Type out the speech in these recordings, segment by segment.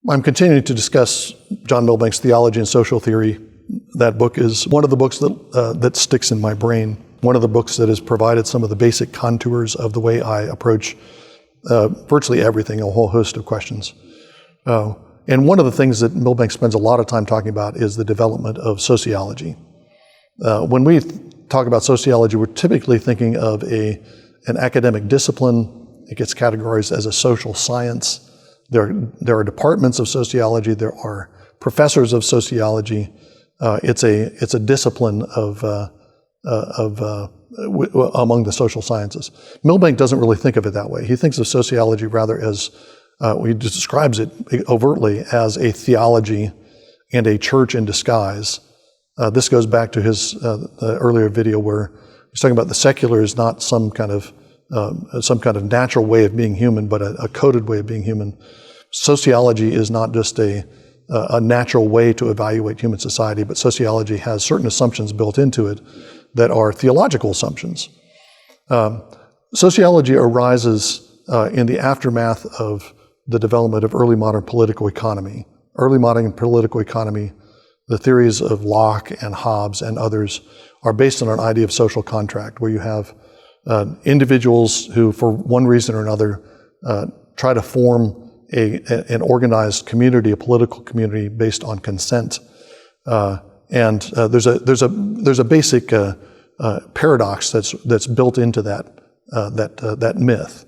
I'm continuing to discuss John Milbank's Theology and Social Theory. That book is one of the books that sticks in my brain, one of the books that has provided some of the basic contours of the way I approach virtually everything, a whole host of questions. And one of the things that Milbank spends a lot of time talking about is the development of sociology. When we talk about sociology, we're typically thinking of an academic discipline. It gets categorized as a social science. There are departments of sociology. There are professors of sociology. It's a discipline among the social sciences. Milbank doesn't really think of it that way. He thinks of sociology rather as he describes it overtly as a theology and a church in disguise. This goes back to his earlier video where he's talking about the secular is not some kind of natural way of being human, but a coded way of being human. Sociology is not just a natural way to evaluate human society, but sociology has certain assumptions built into it that are theological assumptions. Sociology arises in the aftermath of the development of early modern political economy. Early modern political economy, the theories of Locke and Hobbes and others are based on an idea of social contract, where you have individuals who, for one reason or another, try to form an organized community, a political community based on consent. There's a basic paradox that's built into that myth.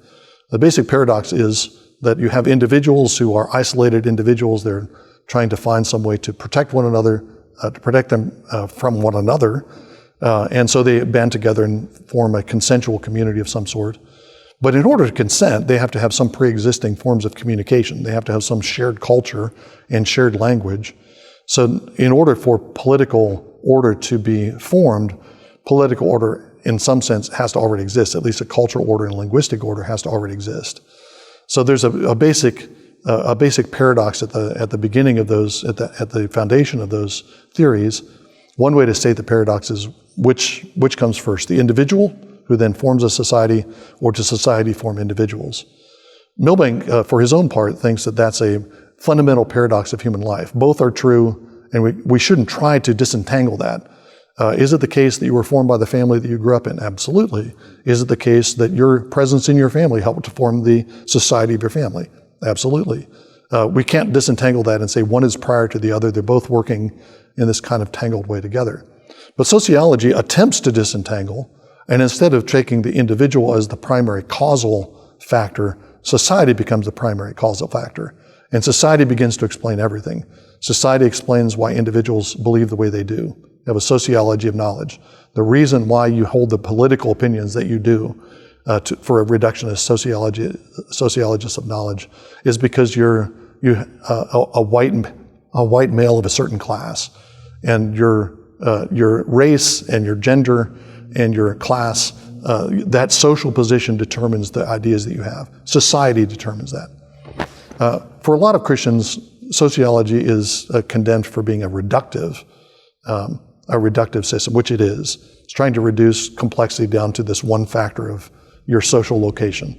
The basic paradox is that you have individuals who are isolated individuals. They're trying to find some way to protect one another, to protect them from one another. And so they band together and form a consensual community of some sort. But in order to consent, they have to have some pre-existing forms of communication. They have to have some shared culture and shared language. So in order for political order to be formed, political order in some sense has to already exist. At least a cultural order and linguistic order has to already exist. So there's a basic paradox at the beginning of those, at the foundation of those theories. One way to state the paradox is which comes first, the individual, who then forms a society, or does society form individuals? Milbank, for his own part, thinks that that's a fundamental paradox of human life. Both are true, and we shouldn't try to disentangle that. Is it the case that you were formed by the family that you grew up in? Absolutely. Is it the case that your presence in your family helped to form the society of your family? Absolutely. We can't disentangle that and say one is prior to the other. They're both working in this kind of tangled way together. But sociology attempts to disentangle, and instead of taking the individual as the primary causal factor, society becomes the primary causal factor. And society begins to explain everything. Society explains why individuals believe the way they do. You have a sociology of knowledge. The reason why you hold the political opinions that you do for a reductionist sociologist of knowledge is because you're a white male of a certain class, and your race and your gender and your class, that social position determines the ideas that you have. Society determines that. For a lot of Christians, sociology is condemned for being a reductive system, which it is. It's trying to reduce complexity down to this one factor of your social location.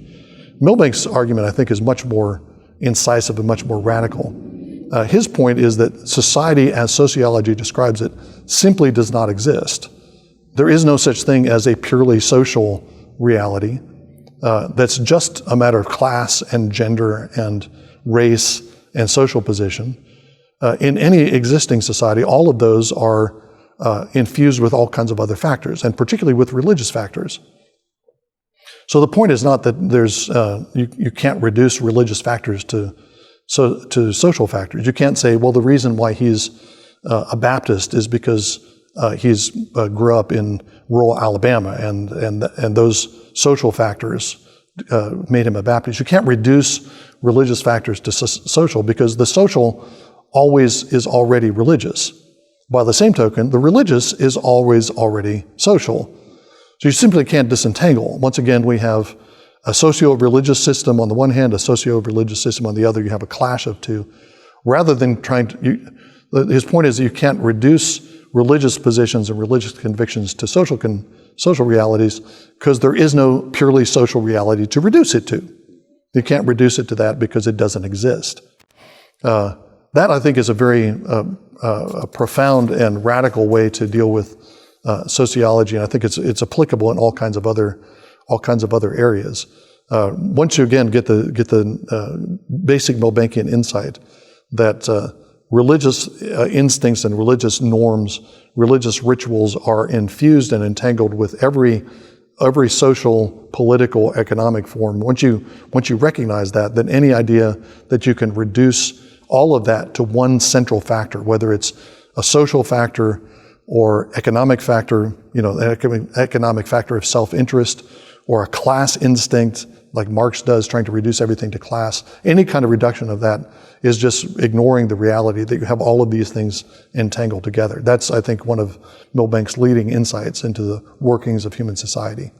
Milbank's argument, I think, is much more incisive and much more radical. His point is that society, as sociology describes it, simply does not exist. There is no such thing as a purely social reality that's just a matter of class and gender and race and social position. In any existing society, all of those are infused with all kinds of other factors, and particularly with religious factors. So the point is not that there's you can't reduce religious factors to social factors. You can't say, well, the reason why he's a Baptist is because he's grew up in rural Alabama, and those social factors made him a Baptist. You can't reduce religious factors to social, because the social always is already religious. By the same token, the religious is always already social. So you simply can't disentangle. Once again, we have a socio-religious system on the one hand, a socio-religious system on the other. You have a clash of two. Rather than trying to, his point is that you can't reduce religious positions and religious convictions to social realities, because there is no purely social reality to reduce it to. You can't reduce it to that because it doesn't exist. That, I think, is a very profound and radical way to deal with sociology, and I think it's applicable in all kinds of other areas. Once you again get the basic Milbankian insight that religious instincts and religious norms, religious rituals are infused and entangled with every social, political, economic form. Once you recognize that, then any idea that you can reduce all of that to one central factor, whether it's a social factor or economic factor, an economic factor of self-interest, or a class instinct like Marx does, trying to reduce everything to class, any kind of reduction of that is just ignoring the reality that you have all of these things entangled together. That's, I think, one of Milbank's leading insights into the workings of human society.